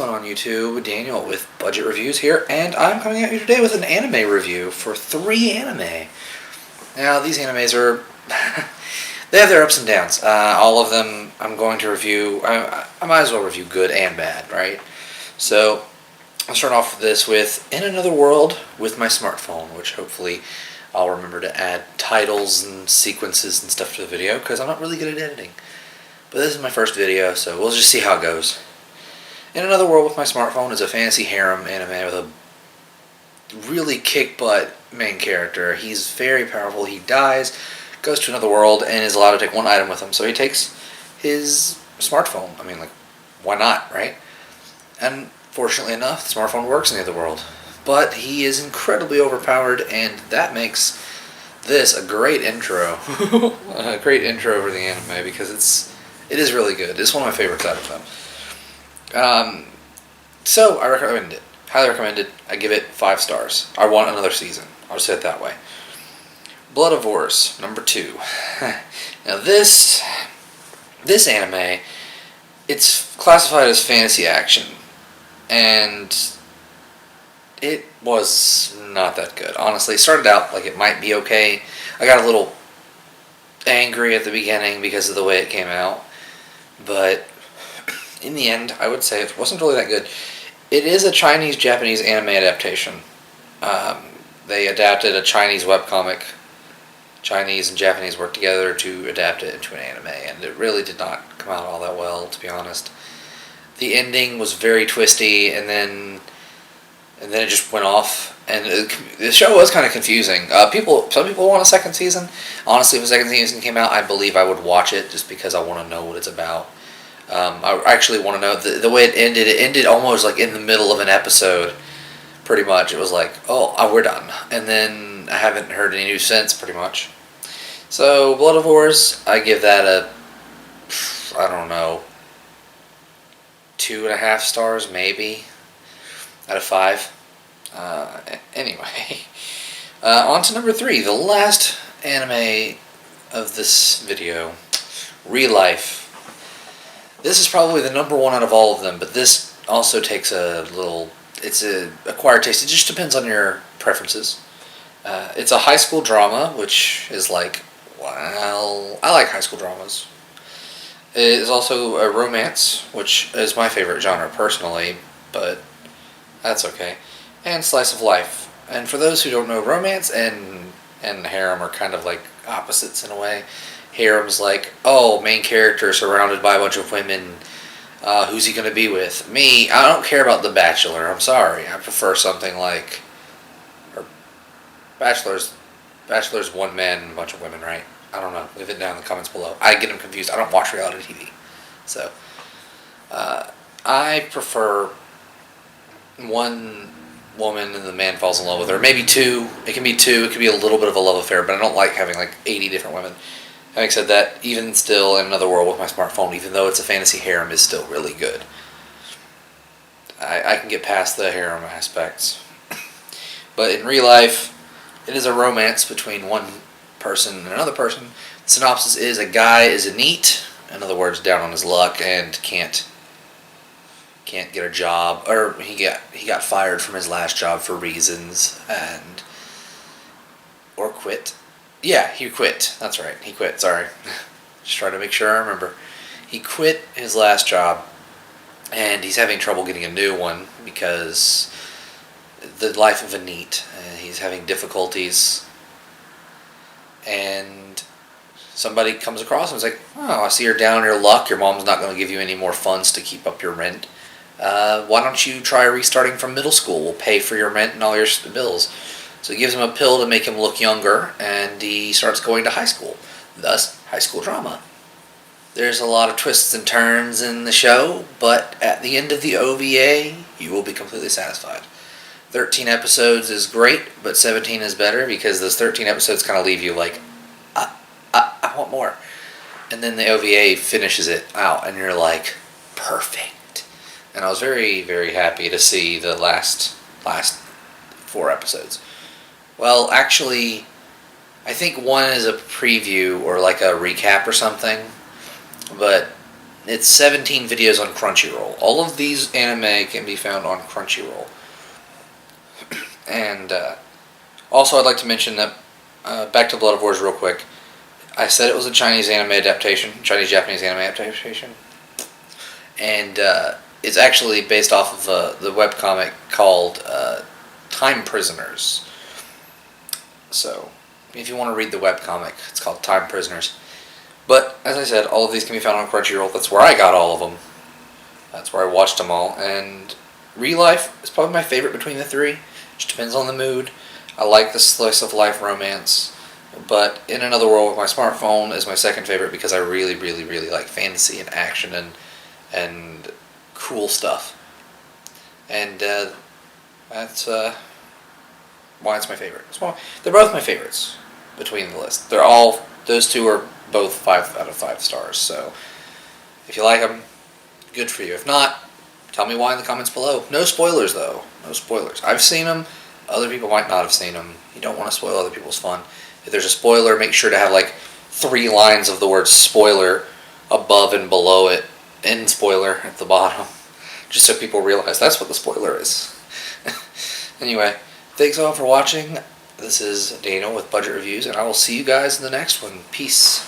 going on YouTube? Daniel with Budget Reviews here, and I'm coming at you today with an anime review for 3 anime. Now, these animes are... they have their ups and downs. All of them I'm going to review... I might as well review good and bad, right? So, I'll start off with this with In Another World with my smartphone, which hopefully I'll remember to add titles and sequences and stuff to the video, because I'm not really good at editing. But this is my first video, so we'll just see how it goes. In Another World with My Smartphone is a fantasy harem anime with a really kick-butt main character. He's very powerful. He dies, goes to another world, and is allowed to take one item with him. So he takes his smartphone. I mean, like, why not, right? And fortunately enough, the smartphone works in the other world. But he is incredibly overpowered, and that makes this a great intro. A great intro for the anime, because it is really good. It's one of my favorites out of them. So I recommend it. Highly recommend it. I give it 5 stars. I want another season. I'll just say it that way. Blood of Horse, number 2. Now this anime, it's classified as fantasy action, and it was not that good. Honestly, it started out like it might be okay. I got a little angry at the beginning because of the way it came out, but in the end, I would say it wasn't really that good. It is a Chinese-Japanese anime adaptation. They adapted a Chinese webcomic. Chinese and Japanese worked together to adapt it into an anime, and it really did not come out all that well, to be honest. The ending was very twisty, and then it just went off. And the show was kind of confusing. Some people want a second season. Honestly, if a second season came out, I believe I would watch it just because I want to know what it's about. I actually want to know the way it ended almost like in the middle of an episode, pretty much. It was like, oh, we're done. And then I haven't heard any news since, pretty much. So, Blood of Horse, I give that I don't know, 2.5 stars, maybe, out of 5. Anyway, on to number 3, the last anime of this video, ReLife. This is probably the number 1 out of all of them, but this also takes it's a acquired taste. It just depends on your preferences. It's a high school drama, which is like, well, I like high school dramas. It is also a romance, which is my favorite genre personally, but that's okay. And slice of life. And for those who don't know, romance and harem are kind of like opposites in a way. Harem's like, main character surrounded by a bunch of women. Who's he going to be with? Me, I don't care about The Bachelor. I'm sorry. I prefer something like... Bachelor's 1 man and a bunch of women, right? I don't know. Leave it down in the comments below. I get them confused. I don't watch reality TV. So, I prefer 1 woman and the man falls in love with her. Maybe 2. It can be 2. It could be a little bit of a love affair, but I don't like having like 80 different women. Having said that, even still, In Another World with My Smartphone, even though it's a fantasy harem, is still really good. I can get past the harem aspects. But in real life, it is a romance between one person and another person. The synopsis is a guy is a NEET, in other words, down on his luck, and can't get a job, or he got fired from his last job for reasons, or quit. Yeah, he quit. That's right. He quit. Sorry. Just trying to make sure I remember. He quit his last job, and he's having trouble getting a new one because the life of a NEET. He's having difficulties, and somebody comes across him and is like, I see you're down on your luck. Your mom's not going to give you any more funds to keep up your rent. Why don't you try restarting from middle school? We'll pay for your rent and all your bills. So he gives him a pill to make him look younger, and he starts going to high school. Thus, high school drama. There's a lot of twists and turns in the show, but at the end of the OVA, you will be completely satisfied. 13 episodes is great, but 17 is better, because those 13 episodes kind of leave you like, I want more. And then the OVA finishes it out, and you're like, perfect. And I was very, very happy to see the last 4 episodes. Well, actually, I think 1 is a preview or like a recap or something, but It's 17 videos on Crunchyroll. All of these anime can be found on Crunchyroll. And also, I'd like to mention that, back to Blood of Wars real quick. I said it was a Chinese anime adaptation, Chinese-Japanese anime adaptation. And it's actually based off of the webcomic called Time Prisoners. So, if you want to read the webcomic, it's called Time Prisoners. But, as I said, all of these can be found on Crunchyroll. That's where I got all of them. That's where I watched them all. And ReLife is probably my favorite between the three. Just depends on the mood. I like the slice of life romance. But In Another World with My Smartphone is my second favorite because I really, really, really like fantasy and action and cool stuff. And that's why it's my favorite. Well, they're both my favorites between the list. Those two are both 5 out of 5 stars. So if you like them, good for you. If not, tell me why in the comments below. No spoilers though. No spoilers. I've seen them. Other people might not have seen them. You don't want to spoil other people's fun. If there's a spoiler, make sure to have like 3 lines of the word spoiler above and below it. End spoiler at the bottom. Just so people realize that's what the spoiler is. Anyway, thanks all for watching. This is Daniel with Budget Reviews, and I will see you guys in the next one. Peace.